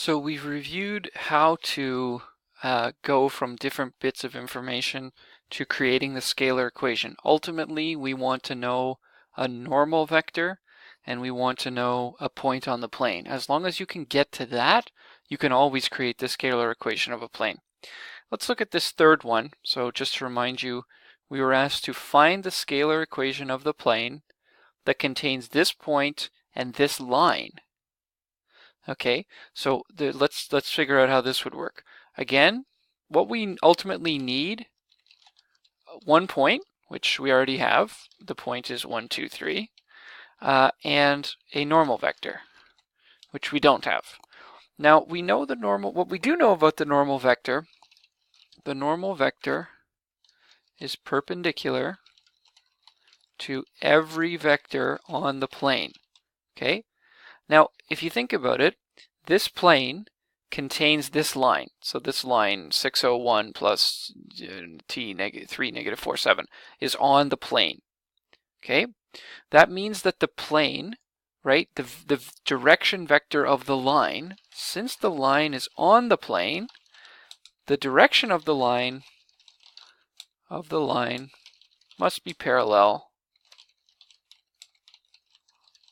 So we've reviewed how to go from different bits of information to creating the scalar equation. Ultimately, we want to know a normal vector and we want to know a point on the plane. As long as you can get to that, you can always create the scalar equation of a plane. Let's look at this third one. So just to remind you, we were asked to find the scalar equation of the plane that contains this point and this line. Okay, so let's figure out how this would work. Again, what we ultimately need, one point, which we already have. The point is 1, 2, 3, and a normal vector, which we don't have. Now we know the normal. What we do know about the normal vector is perpendicular to every vector on the plane. Okay. Now, if you think about it, this plane contains this line. So this line 601 plus t negative 3 negative 4 7 is on the plane. Okay, that means that the plane, right, the direction vector of the line, since the line is on the plane, the direction of the line must be parallel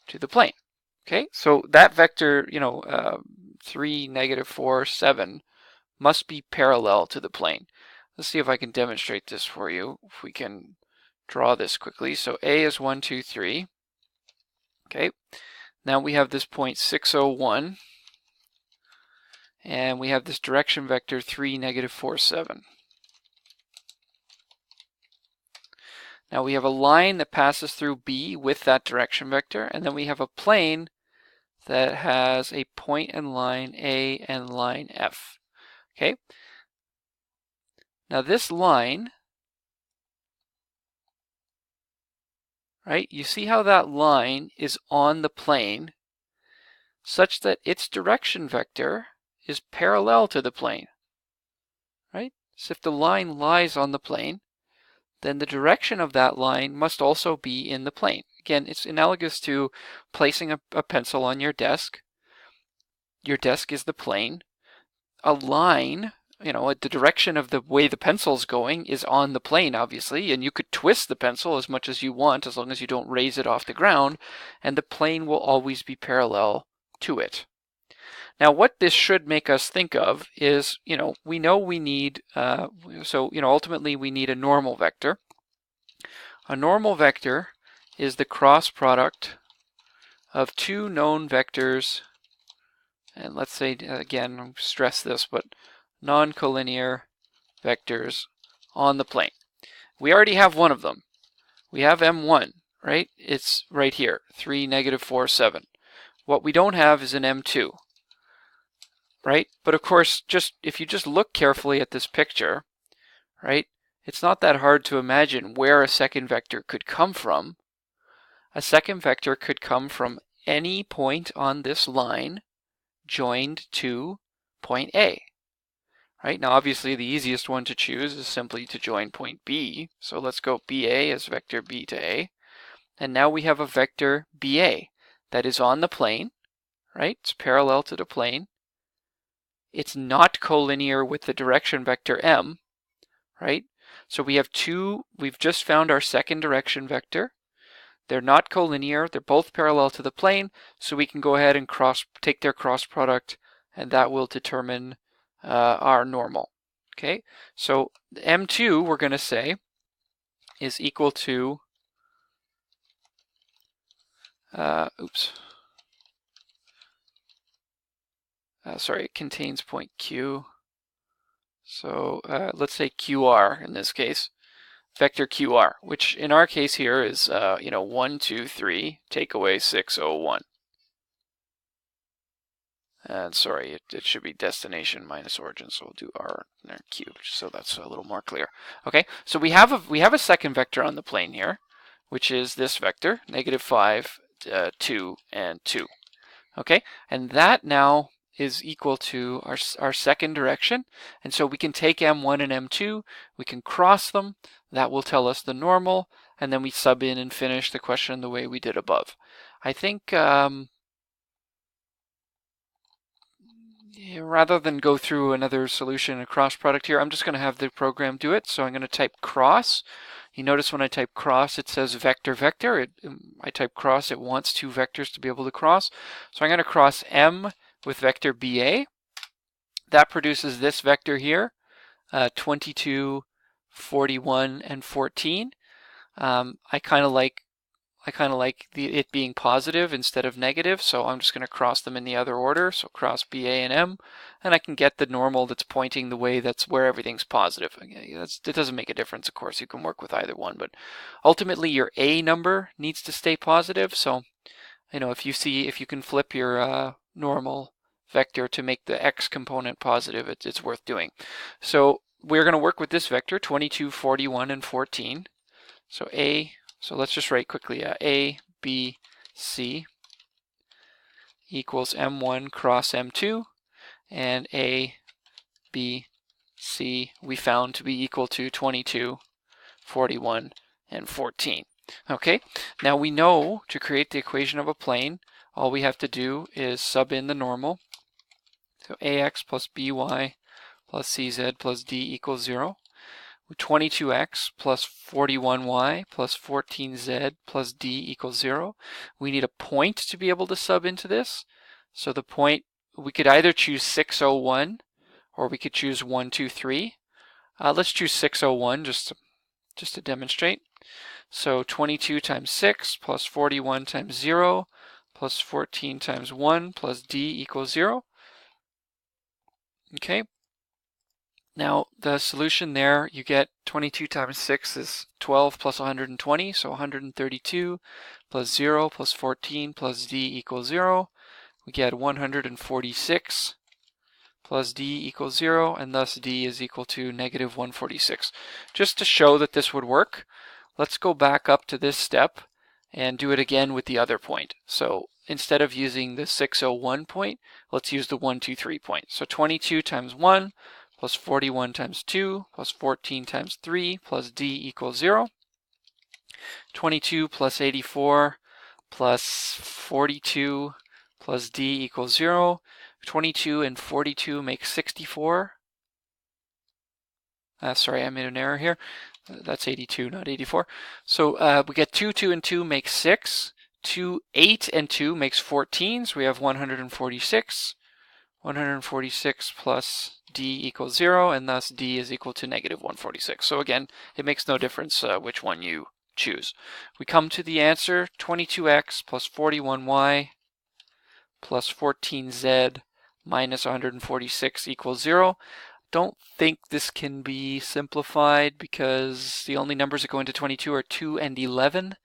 to the plane. Okay, so that vector, 3, negative 4, 7 must be parallel to the plane. Let's see if I can demonstrate this for you. If we can draw this quickly. So A is 1, 2, 3. Okay, now we have this point 601. And we have this direction vector 3, negative 4, 7. Now we have a line that passes through B with that direction vector, and then we have a plane that has a point and line A and line F. Okay. Now this line, right, you see how that line is on the plane such that its direction vector is parallel to the plane, right? So if the line lies on the plane, then the direction of that line must also be in the plane. Again, it's analogous to placing a pencil on your desk. Your desk is the plane. A line, the direction of the way the pencil's going is on the plane, obviously, and you could twist the pencil as much as you want as long as you don't raise it off the ground, and the plane will always be parallel to it. Now, what this should make us think of is, we know we need, ultimately we need a normal vector. A normal vector is the cross product of two known vectors, and let's say, again, stress this, but non-collinear vectors on the plane. We already have one of them. We have M1, right? It's right here, 3, negative 4, 7. What we don't have is an M2. Right? But of course, if you just look carefully at this picture, right, it's not that hard to imagine where a second vector could come from. A second vector could come from any point on this line joined to point A. Right? Now, obviously, the easiest one to choose is simply to join point B. So let's go BA as vector B to A. And now we have a vector BA that is on the plane, right? It's parallel to the plane. It's not collinear with the direction vector M, right? So we have we've just found our second direction vector. They're not collinear, they're both parallel to the plane, so we can go ahead and take their cross product, and that will determine our normal. Okay, so M2, we're going to say, is equal to, it contains point Q. So let's say QR in this case, vector QR, which in our case here is 1, 2, 3, take away 601. And sorry, it should be destination minus origin, so we'll do R and then Q, so that's a little more clear. Okay, so we have a second vector on the plane here, which is this vector, negative 5, 2, and 2. Okay, and that now is equal to our second direction, and so we can take M1 and M2, we can cross them, that will tell us the normal, and then we sub in and finish the question the way we did above. I think rather than go through another solution and cross product here, I'm just going to have the program do it. So I'm going to type cross. You notice when I type cross, it says vector, vector. I type cross, it wants two vectors to be able to cross. So I'm going to cross M with vector BA. That produces this vector here, 22, 41, and 14. I kind of like it being positive instead of negative, so I'm just going to cross them in the other order. So cross BA and M, and I can get the normal that's pointing the way that's where everything's positive. It doesn't make a difference, of course. You can work with either one, but ultimately your A number needs to stay positive. So, if you can flip your normal vector to make the X component positive, it's worth doing. So we're going to work with this vector, 22, 41, and 14. So let's just write quickly, A, B, C equals M1 cross M2, and A, B, C we found to be equal to 22, 41, and 14. Okay, now we know to create the equation of a plane, all we have to do is sub in the normal. So AX plus BY plus CZ plus D equals 0. 22x plus 41y plus 14z plus d equals 0. We need a point to be able to sub into this. So the point, we could either choose 601 or we could choose 123. Let's choose 601 just to demonstrate. So 22 times 6 plus 41 times 0 plus 14 times 1 plus d equals 0. Okay. Now the solution there, you get 22 times 6 is 12 plus 120, so 132 plus 0 plus 14 plus d equals 0. We get 146 plus d equals 0, and thus d is equal to negative 146. Just to show that this would work, let's go back up to this step and do it again with the other point. So instead of using the 601 point, let's use the 123 point. So 22 times 1 plus 41 times 2 plus 14 times 3 plus d equals 0. 22 plus 84 plus 42 plus d equals 0. 22 and 42 make 64. Sorry, I made an error here. That's 82, not 84. So we get 2, 2, and 2 makes 6. 8 and 2 makes 14, so we have 146. 146 plus d equals 0, and thus d is equal to negative 146. So again, it makes no difference which one you choose. We come to the answer, 22x plus 41y plus 14z minus 146 equals 0. Don't think this can be simplified because the only numbers that go into 22 are 2 and 11,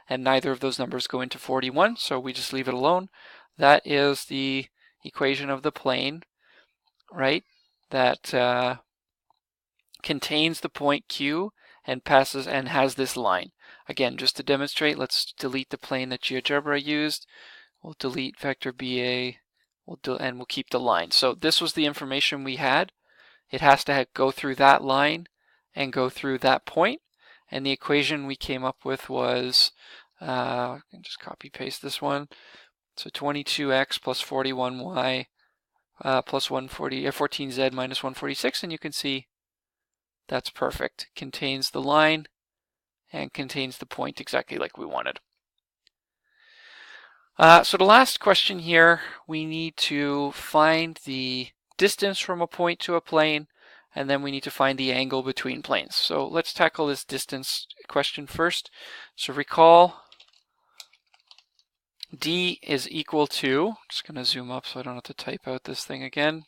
and neither of those numbers go into 41, so we just leave it alone. That is the equation of the plane, right, that contains the point Q and passes and has this line. Again, just to demonstrate, let's delete the plane that GeoGebra used. We'll delete vector BA, and we'll keep the line. So this was the information we had. It has to go through that line and go through that point. And the equation we came up with was, I can just copy paste this one. So 22x plus 41y plus 14z minus 146, and you can see that's perfect. Contains the line and contains the point exactly like we wanted. So the last question here, we need to find the distance from a point to a plane, and then we need to find the angle between planes. So let's tackle this distance question first. So recall d is equal to, I'm just going to zoom up so I don't have to type out this thing again.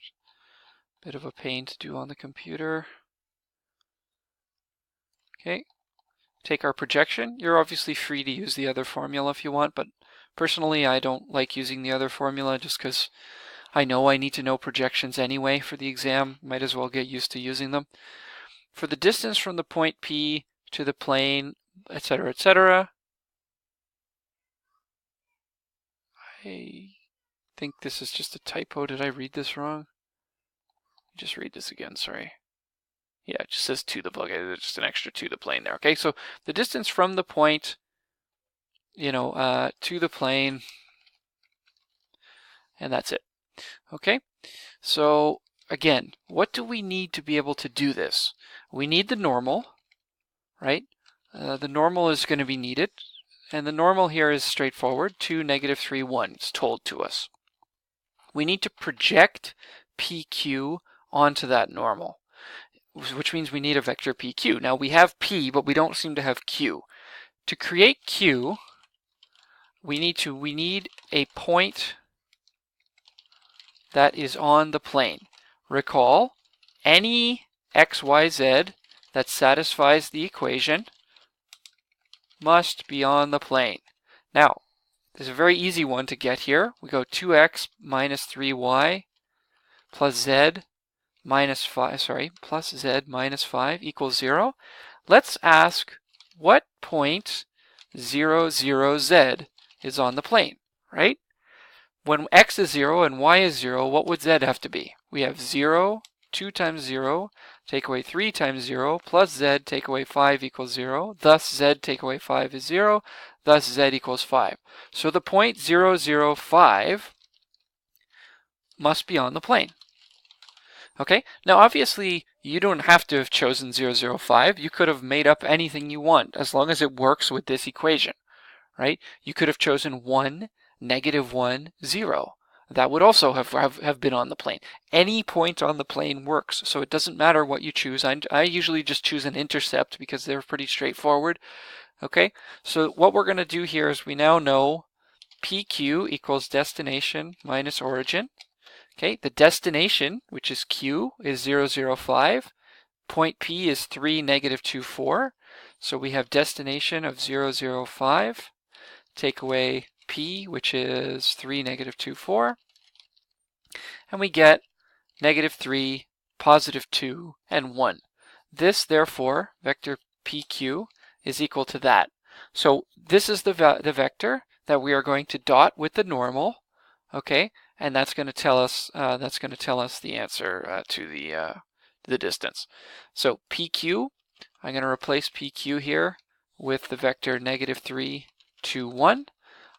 Bit of a pain to do on the computer. Okay, take our projection. You're obviously free to use the other formula if you want, but personally I don't like using the other formula just because I know I need to know projections anyway for the exam. Might as well get used to using them. For the distance from the point P to the plane, etc., etc., I think this is just a typo. Did I read this wrong? Just read this again, sorry. Yeah, it just says to the plane. There's just an extra to the plane there. Okay, so the distance from the point, to the plane, and that's it. Okay, so again, what do we need to be able to do this? We need the normal, right? The normal is going to be needed, and the normal here is straightforward. 2, negative 3, 1 is told to us. We need to project PQ onto that normal, which means we need a vector PQ. Now we have P, but we don't seem to have Q. To create Q, we need a point that is on the plane. Recall, any x, y, z that satisfies the equation must be on the plane. Now, there's a very easy one to get here. We go 2x minus 3y plus z minus 5, plus z minus 5 equals 0. Let's ask what point 0, 0, z is on the plane, right? When x is 0 and y is 0, what would z have to be? We have 0, 2 times 0, take away 3 times 0, plus z, take away 5 equals 0. Thus, z take away 5 is 0. Thus, z equals 5. So the point 0, 0, 5 must be on the plane. Okay, now obviously you don't have to have chosen 0, 0, 5. You could have made up anything you want as long as it works with this equation, right? You could have chosen 1, negative 1, 0. That would also have been on the plane. Any point on the plane works, so it doesn't matter what you choose. I usually just choose an intercept because they're pretty straightforward. Okay, so what we're going to do here is we now know PQ equals destination minus origin. Okay, the destination, which is Q, is 0, 0, 5. Point P is 3, negative 2, 4. So we have destination of 0, 0, 5. Take away P, which is 3, negative 2, 4. And we get negative 3, positive 2, and 1. This, therefore, vector PQ is equal to that. So this is the vector that we are going to dot with the normal, okay? And that's going to tell us the answer to the distance. So PQ, I'm going to replace PQ here with the vector negative 3, 2, 1.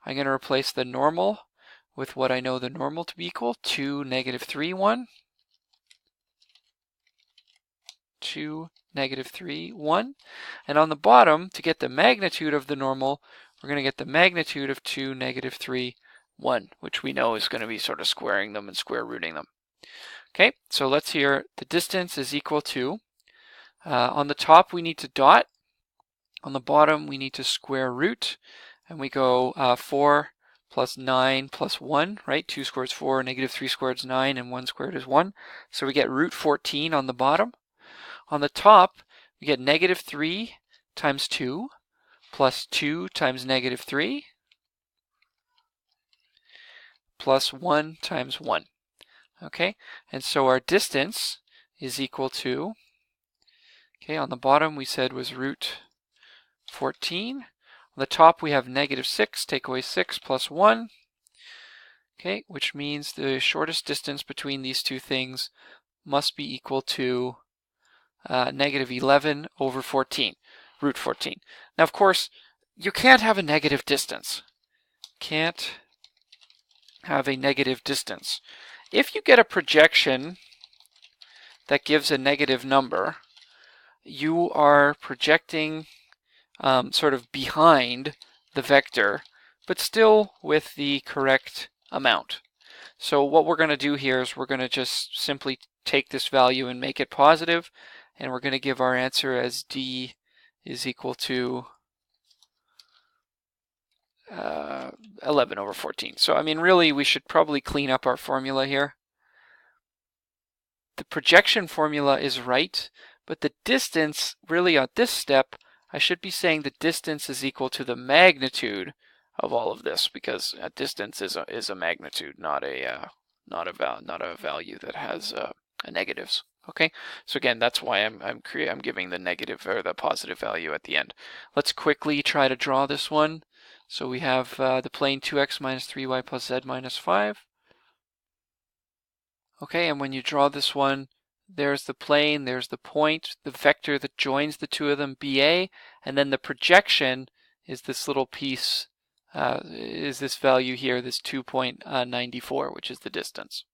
I'm going to replace the normal with what I know the normal to be equal, 2, negative 3, 1. 2, negative 3, 1. And on the bottom, to get the magnitude of the normal, we're going to get the magnitude of 2, negative 3, 1, which we know is going to be sort of squaring them and square rooting them. Okay, so let's hear the distance is equal to, on the top we need to dot, on the bottom we need to square root, and we go 4 plus 9 plus 1, right? 2 squared is 4, negative 3 squared is 9, and 1 squared is 1. So we get root 14 on the bottom. On the top, we get negative 3 times 2 plus 2 times negative 3 plus 1 times 1. Okay, and so our distance is equal to, okay, on the bottom we said was root 14. On the top we have negative 6, take away 6 plus 1, okay, which means the shortest distance between these two things must be equal to negative 11 over 14, root 14. Now, of course, you can't have a negative distance. Can't have a negative distance. If you get a projection that gives a negative number, you are projecting sort of behind the vector, but still with the correct amount. So what we're going to do here is we're going to just simply take this value and make it positive, and we're going to give our answer as d is equal to 11 over 14. So I mean, really, we should probably clean up our formula here. The projection formula is right, but the distance, really at this step, I should be saying the distance is equal to the magnitude of all of this, because a distance is a magnitude, not a value that has negatives. Okay, so again, that's why I'm giving the negative or the positive value at the end. Let's quickly try to draw this one. So we have the plane 2x minus 3y plus z minus 5. Okay, and when you draw this one, there's the plane, there's the point, the vector that joins the two of them, BA, and then the projection is this little piece is this value here, this 2.94, which is the distance.